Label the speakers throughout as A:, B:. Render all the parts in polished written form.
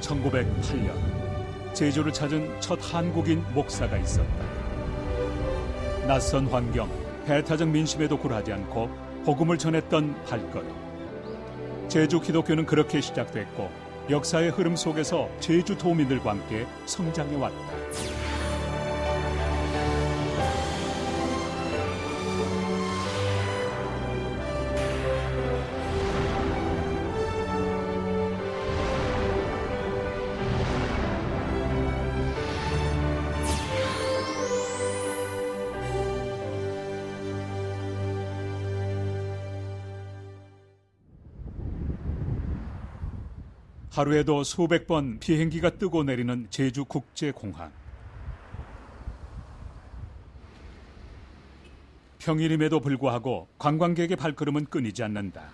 A: 1908년 제주를 찾은 첫 한국인 목사가 있었다. 낯선 환경, 배타적 민심에도 굴하지 않고 복음을 전했던 발걸음. 제주 기독교는 그렇게 시작됐고 역사의 흐름 속에서 제주 도민들과 함께 성장해 왔다. 하루에도 수백 번 비행기가 뜨고 내리는 제주국제공항. 평일임에도 불구하고 관광객의 발걸음은 끊이지 않는다.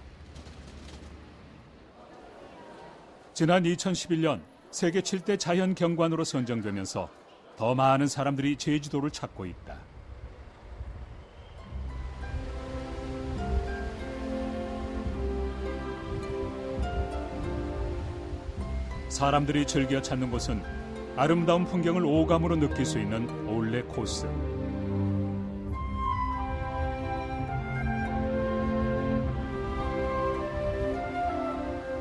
A: 지난 2011년 세계 7대 자연경관으로 선정되면서 더 많은 사람들이 제주도를 찾고 있다. 사람들이 즐겨 찾는 곳은 아름다운 풍경을 오감으로 느낄 수 있는 올레 코스.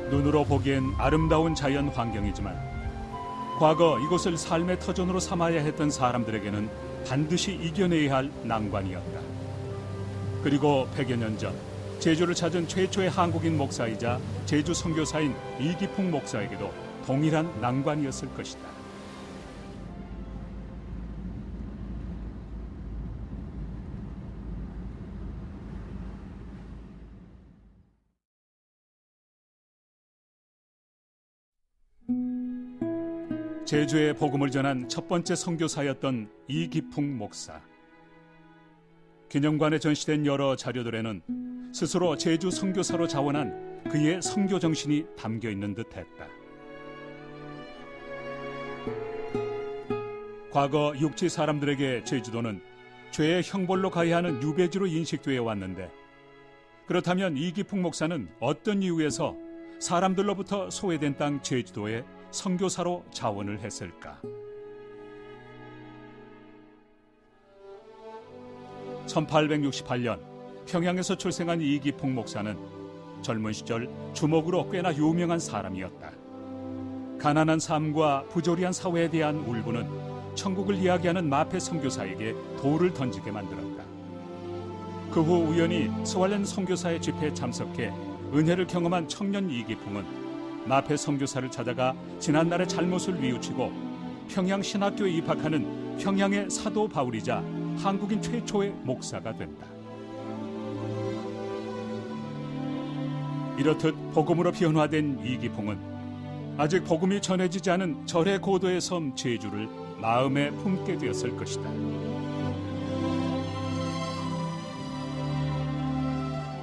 A: 눈으로 보기엔 아름다운 자연 환경이지만 과거 이곳을 삶의 터전으로 삼아야 했던 사람들에게는 반드시 이겨내야 할 난관이었다. 그리고 100여 년 전 제주를 찾은 최초의 한국인 목사이자 제주 선교사인 이기풍 목사에게도 동일한 난관이었을 것이다. 제주에 복음을 전한 첫 번째 선교사였던 이기풍 목사. 기념관에 전시된 여러 자료들에는 스스로 제주 선교사로 자원한 그의 선교 정신이 담겨 있는 듯했다. 과거 육지 사람들에게 제주도는 죄의 형벌로 가야 하는 유배지로 인식되어 왔는데, 그렇다면 이기풍 목사는 어떤 이유에서 사람들로부터 소외된 땅 제주도에 선교사로 자원을 했을까? 1868년 평양에서 출생한 이기풍 목사는 젊은 시절 주목으로 꽤나 유명한 사람이었다. 가난한 삶과 부조리한 사회에 대한 울분은 천국을 이야기하는 마페 선교사에게 돌을 던지게 만들었다. 그 후 우연히 스왈렌 선교사의 집회에 참석해 은혜를 경험한 청년 이기풍은 마페 선교사를 찾아가 지난날의 잘못을 뉘우치고 평양 신학교에 입학하는 평양의 사도 바울이자 한국인 최초의 목사가 된다. 이렇듯 복음으로 변화된 이기풍은 아직 복음이 전해지지 않은 절의 고도의 섬 제주를 마음에 품게 되었을 것이다.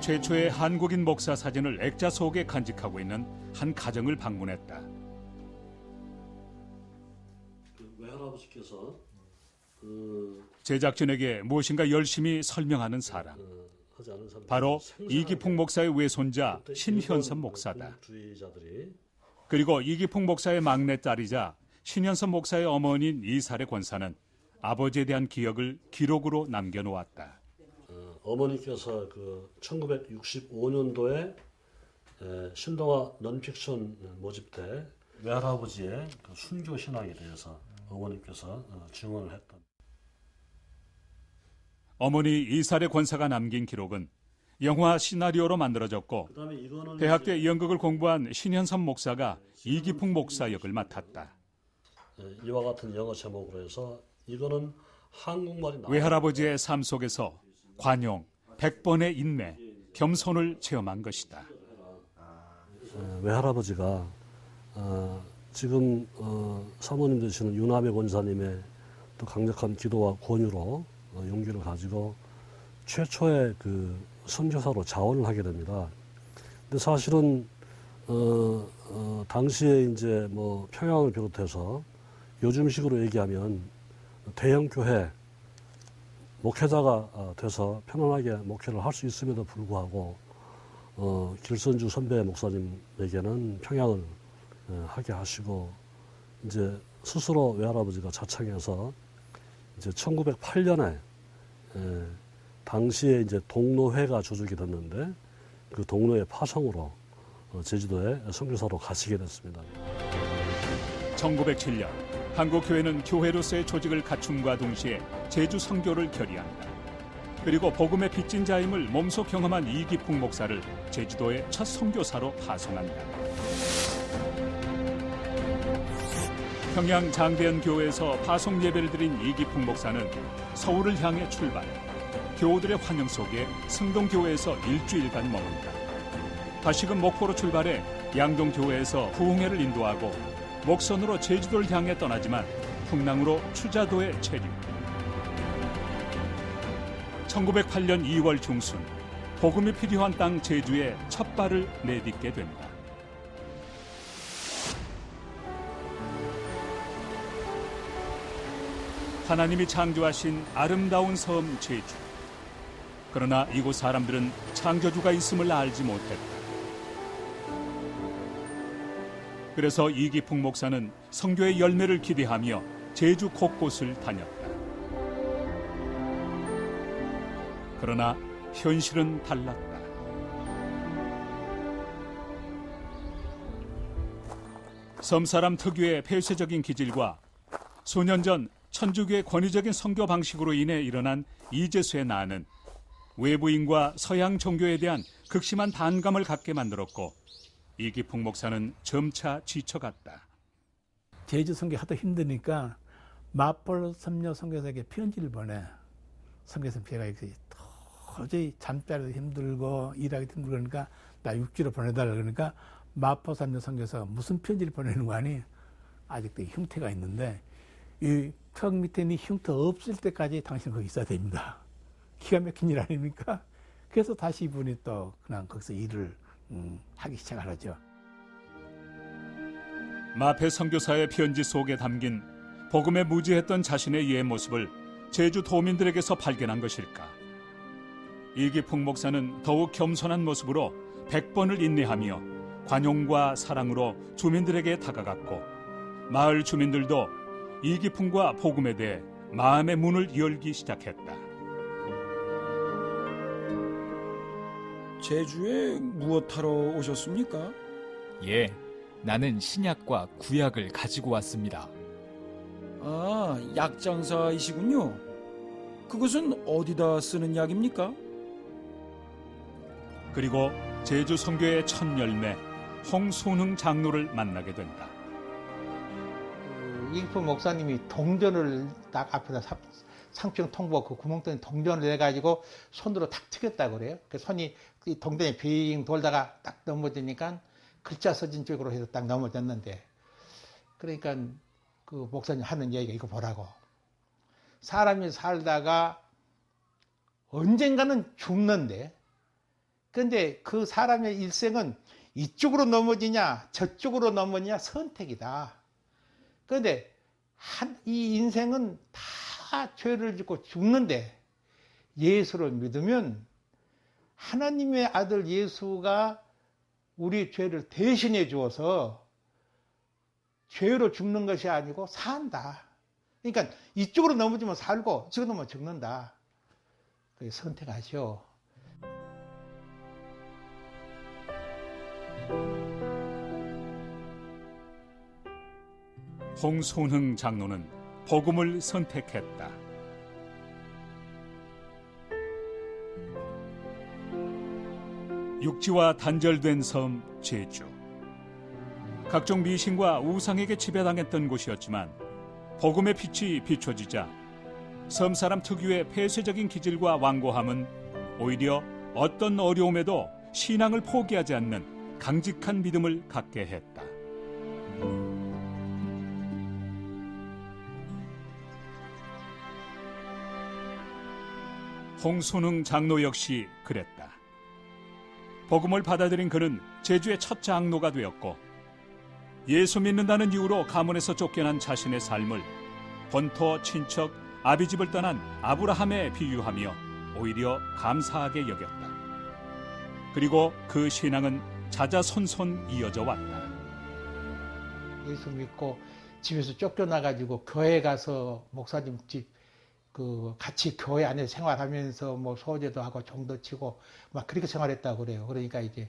A: 최초의 한국인 목사 사진을 액자 속에 간직하고 있는 한 가정을 방문했다.
B: 외할아버지께서
A: 제작진에게 무엇인가 열심히 설명하는 사람. 바로 이기풍 목사의 외손자 신현선 목사다. 그리고 이기풍 목사의 막내딸이자 신현선 목사의 어머니인 이사례 권사는 아버지에 대한 기억을 기록으로 남겨놓았다.
B: 어머니께서 1965년도에 신동아 넌픽션 모집 때 외할아버지의 순교 신앙에 대해서 어머니께서 증언을 했던.
A: 어머니 이사례 권사가 남긴 기록은 영화 시나리오로 만들어졌고 대학 때 연극을 공부한 신현선 목사가 이기풍 목사 역을 맡았다.
B: 이와 같은 영어 제목으로 해서 이거는 한국말이
A: 외할아버지의 삶 속에서 관용, 100번의 인내, 겸손을 체험한 것이다.
B: 외할아버지가 지금 사모님 되시는 윤하배 권사님의 또 강력한 기도와 권유로 용기를 가지고 최초의 선교사로 자원을 하게 됩니다. 근데 사실은 당시에 이제 평양을 비롯해서 요즘식으로 얘기하면 대형 교회 목회자가 돼서 편안하게 목회를 할 수 있음에도 불구하고 길선주 선배 목사님에게는 평양을 하게 하시고 이제 스스로 외할아버지가 자청해서 이제 1908년에 당시에 이제 동로회가 조직이 됐는데 그 동로회 파송으로 제주도에 선교사로 가시게 됐습니다.
A: 1907년 한국교회는 교회로서의 조직을 갖춤과 동시에 제주 선교를 결의한다. 그리고 복음의 빚진 자임을 몸소 경험한 이기풍 목사를 제주도의 첫 선교사로 파송한다. 평양 장대현 교회에서 파송 예배를 드린 이기풍 목사는 서울을 향해 출발. 교우들의 환영 속에 승동교회에서 일주일간 머문다. 다시금 목포로 출발해 양동교회에서 부흥회를 인도하고 목선으로 제주도를 향해 떠나지만 풍랑으로 추자도에 체류. 1908년 2월 중순 복음이 필요한 땅 제주에 첫 발을 내딛게 된다. 하나님이 창조하신 아름다운 섬 제주. 그러나 이곳 사람들은 창조주가 있음을 알지 못했다. 그래서 이기풍 목사는 선교의 열매를 기대하며 제주 곳곳을 다녔다. 그러나 현실은 달랐다. 섬사람 특유의 폐쇄적인 기질과 수년 전 천주교의 권위적인 선교 방식으로 인해 일어난 이재수의 난은 외부인과 서양 종교에 대한 극심한 반감을 갖게 만들었고 이기풍 목사는 점차 지쳐갔다.
C: 제주 선교 하도 힘드니까 마폴 섬녀 선교사에게 편지를 보내. 선교사 제가 도저히 잠자리도 힘들고 일하기도 힘들고 그러니까 나 육지로 보내달라 그러니까 마포 섬녀 선교사가 무슨 편지를 보내는 거 아니? 아직도 흉터가 있는데 이 턱 밑에 이 흉터 없을 때까지 당신 거기 있어야 됩니다. 기가 막힌 일 아닙니까? 그래서 다시 이분이 또 그냥 거기서 일을 하기 시작하죠.
A: 마페 선교사의 편지 속에 담긴 복음에 무지했던 자신의 옛 모습을 제주 도민들에게서 발견한 것일까? 이기풍 목사는 더욱 겸손한 모습으로 100번을 인내하며 관용과 사랑으로 주민들에게 다가갔고 마을 주민들도 이기풍과 복음에 대해 마음의 문을 열기 시작했다.
D: 제주에 무엇하러 오셨습니까?
E: 예, 나는 신약과 구약을 가지고 왔습니다.
D: 아, 약장사이시군요. 그것은 어디다 쓰는 약입니까?
A: 그리고 제주 선교의 첫 열매 홍순흥 장로를 만나게 된다.
F: 이기풍 목사님이 동전을 딱 앞에다 상평 통보 그 구멍통에 동전을 내가지고 손으로 탁 튀겼다고 그래요. 그 손이 이 동전에 빙 돌다가 딱 넘어지니까 글자 써진 쪽으로 해서 딱 넘어졌는데 그러니까 그 목사님 하는 얘기가 이거 보라고. 사람이 살다가 언젠가는 죽는데 근데 그 사람의 일생은 이쪽으로 넘어지냐 저쪽으로 넘어지냐 선택이다. 그런데 이 인생은 다 죄를 짓고 죽는데 예수를 믿으면 하나님의 아들 예수가 우리 죄를 대신해 주어서 죄로 죽는 것이 아니고 산다. 그러니까 이쪽으로 넘어지면 살고 이쪽으로 넘어지면 죽는다. 그게 선택하죠.
A: 홍순흥 장로는 복음을 선택했다. 육지와 단절된 섬 제주. 각종 미신과 우상에게 지배당했던 곳이었지만 복음의 빛이 비춰지자 섬 사람 특유의 폐쇄적인 기질과 완고함은 오히려 어떤 어려움에도 신앙을 포기하지 않는 강직한 믿음을 갖게 했다. 홍순흥 장로 역시 그랬다. 복음을 받아들인 그는 제주의 첫 장로가 되었고 예수 믿는다는 이유로 가문에서 쫓겨난 자신의 삶을 본토 친척 아비집을 떠난 아브라함에 비유하며 오히려 감사하게 여겼다. 그리고 그 신앙은 자자손손 이어져 왔다.
F: 예수 믿고 집에서 쫓겨나가지고 교회 가서 목사님 집 같이 교회 안에서 생활하면서 뭐 소제도 하고 종도 치고 막 그렇게 생활했다고 그래요. 그러니까 이제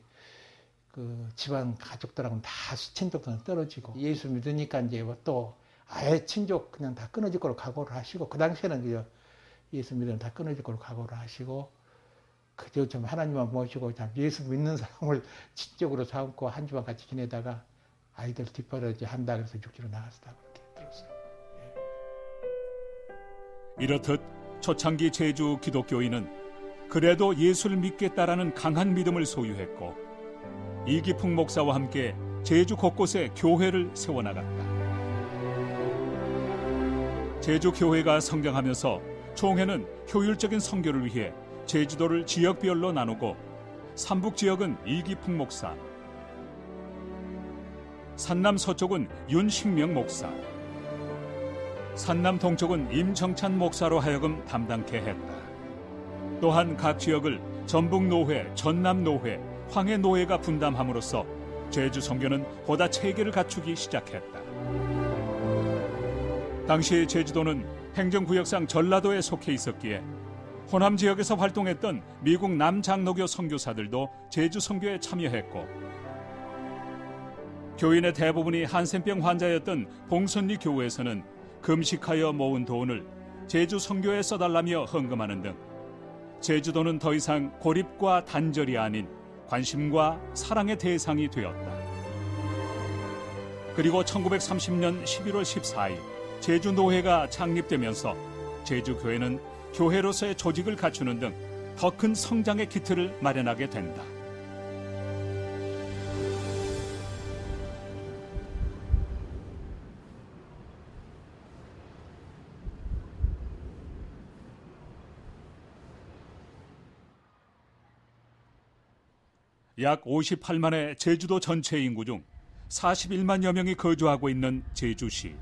F: 집안 가족들하고는 다 친족들은 떨어지고 예수 믿으니까 이제 또 아예 친족 그냥 다 끊어질 거로 각오를 하시고 그 당시에는 그저 예수 믿으면 다 끊어질 거로 각오를 하시고 그저 좀 하나님만 모시고 참 예수 믿는 사람을 친족으로 삼고 한 주만 같이 지내다가 아이들 뒷바라지 한다 그래서 육지로 나갔다 그렇게 들었어요.
A: 이렇듯 초창기 제주 기독교인은 그래도 예수를 믿겠다라는 강한 믿음을 소유했고 이기풍 목사와 함께 제주 곳곳에 교회를 세워나갔다. 제주 교회가 성장하면서 총회는 효율적인 선교를 위해 제주도를 지역별로 나누고 삼북 지역은 이기풍 목사, 산남 서쪽은 윤식명 목사, 산남 동쪽은 임정찬 목사로 하여금 담당케 했다. 또한 각 지역을 전북노회, 전남노회, 황해노회가 분담함으로써 제주 선교는 보다 체계를 갖추기 시작했다. 당시 제주도는 행정구역상 전라도에 속해 있었기에 호남 지역에서 활동했던 미국 남장로교 선교사들도 제주 선교에 참여했고 교인의 대부분이 한센병 환자였던 봉선리 교회에서는 금식하여 모은 돈을 제주 선교에 써달라며 헌금하는 등 제주도는 더 이상 고립과 단절이 아닌 관심과 사랑의 대상이 되었다. 그리고 1930년 11월 14일 제주노회가 창립되면서 제주교회는 교회로서의 조직을 갖추는 등 더 큰 성장의 기틀을 마련하게 된다. 약 58만의 제주도 전체 인구 중 41만여 명이 거주하고 있는 제주시.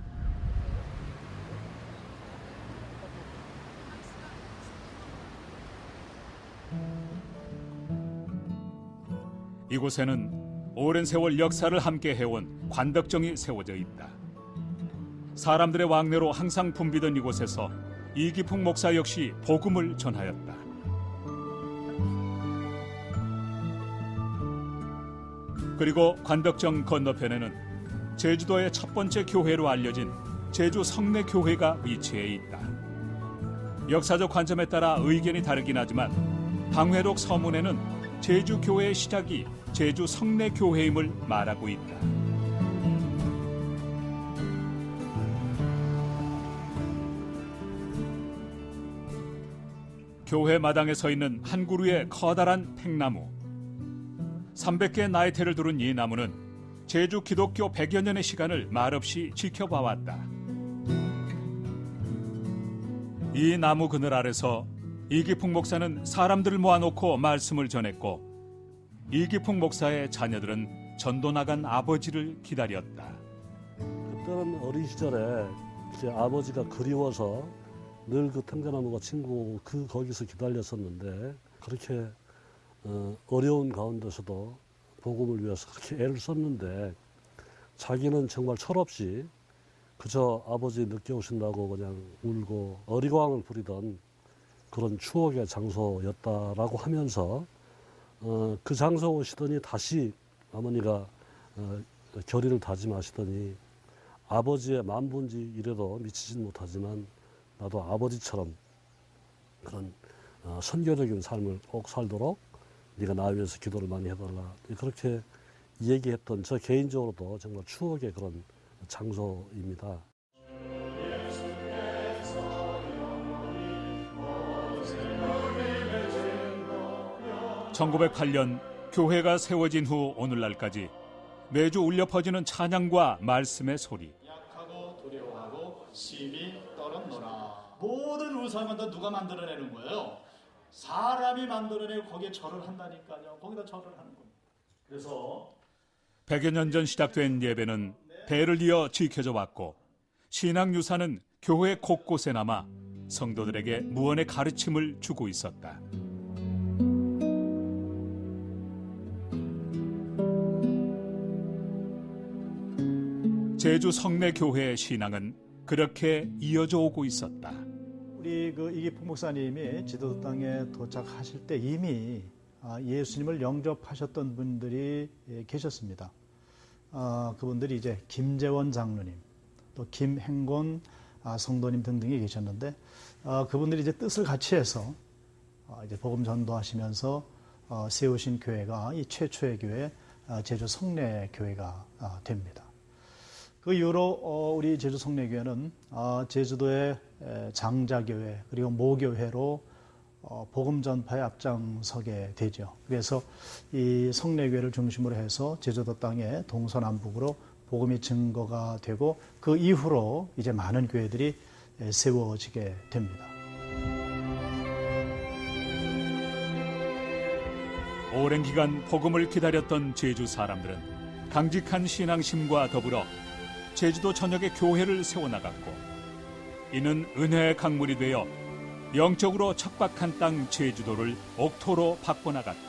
A: 이곳에는 오랜 세월 역사를 함께 해온 관덕정이 세워져 있다. 사람들의 왕래로 항상 붐비던 이곳에서 이기풍 목사 역시 복음을 전하였다. 그리고 관덕정 건너편에는 제주도의 첫 번째 교회로 알려진 제주 성내교회가 위치해 있다. 역사적 관점에 따라 의견이 다르긴 하지만 방회록 서문에는 제주교회의 시작이 제주 성내교회임을 말하고 있다. 교회 마당에 서 있는 한 그루의 커다란 팽나무. 300개의 나이테를 두른 이 나무는 제주 기독교 100여 년의 시간을 말없이 지켜봐왔다. 이 나무 그늘 아래서 이기풍 목사는 사람들을 모아놓고 말씀을 전했고 이기풍 목사의 자녀들은 전도 나간 아버지를 기다렸다.
B: 그때는 어린 시절에 이제 아버지가 그리워서 늘 그 탱자나무가 친구 거기서 기다렸었는데 그렇게 어려운 가운데서도 복음을 위해서 그렇게 애를 썼는데 자기는 정말 철없이 그저 아버지 늦게 오신다고 그냥 울고 어리광을 부리던 그런 추억의 장소였다라고 하면서 그 장소 오시더니 다시 어머니가 결의를 다짐하시더니 아버지의 만분지 이래도 미치진 못하지만 나도 아버지처럼 그런 선교적인 삶을 꼭 살도록 네가 나 위해서 기도를 많이 해달라 그렇게 얘기했던 저 개인적으로도 정말 추억의 그런 장소입니다.
A: 1908년 교회가 세워진 후 오늘날까지 매주 울려 퍼지는 찬양과 말씀의 소리.
G: 약하고 두려워하고 심히 떨었노라. 모든 우상은 다 누가 만들어내는 거예요? 사람이 만들어내고 거기에 절을 한다니까요. 거기다 절을 하는 거예요. 그래서
A: 100여 년 전 시작된 예배는 대를 이어 지켜져 왔고 신앙유산은 교회 곳곳에 남아 성도들에게 무언의 가르침을 주고 있었다. 제주 성내교회의 신앙은 그렇게 이어져 오고 있었다.
G: 우리 이기풍 목사님이 제주도 땅에 도착하실 때 이미 예수님을 영접하셨던 분들이 계셨습니다. 그분들이 이제 김재원 장로님, 또 김행곤 성도님 등등이 계셨는데 그분들이 이제 뜻을 같이 해서 이제 복음 전도하시면서 세우신 교회가 이 최초의 교회 제주 성내교회가 됩니다. 그 이후로 우리 제주 성내교회는 제주도의 장자교회 그리고 모교회로 복음 전파에 앞장서게 되죠. 그래서 이 성내교회를 중심으로 해서 제주도 땅에 동서남북으로 복음의 증거가 되고 그 이후로 이제 많은 교회들이 세워지게 됩니다.
A: 오랜 기간 복음을 기다렸던 제주 사람들은 강직한 신앙심과 더불어 제주도 전역에 교회를 세워나갔고 이는 은혜의 강물이 되어 영적으로 척박한 땅 제주도를 옥토로 바꿔나갔다.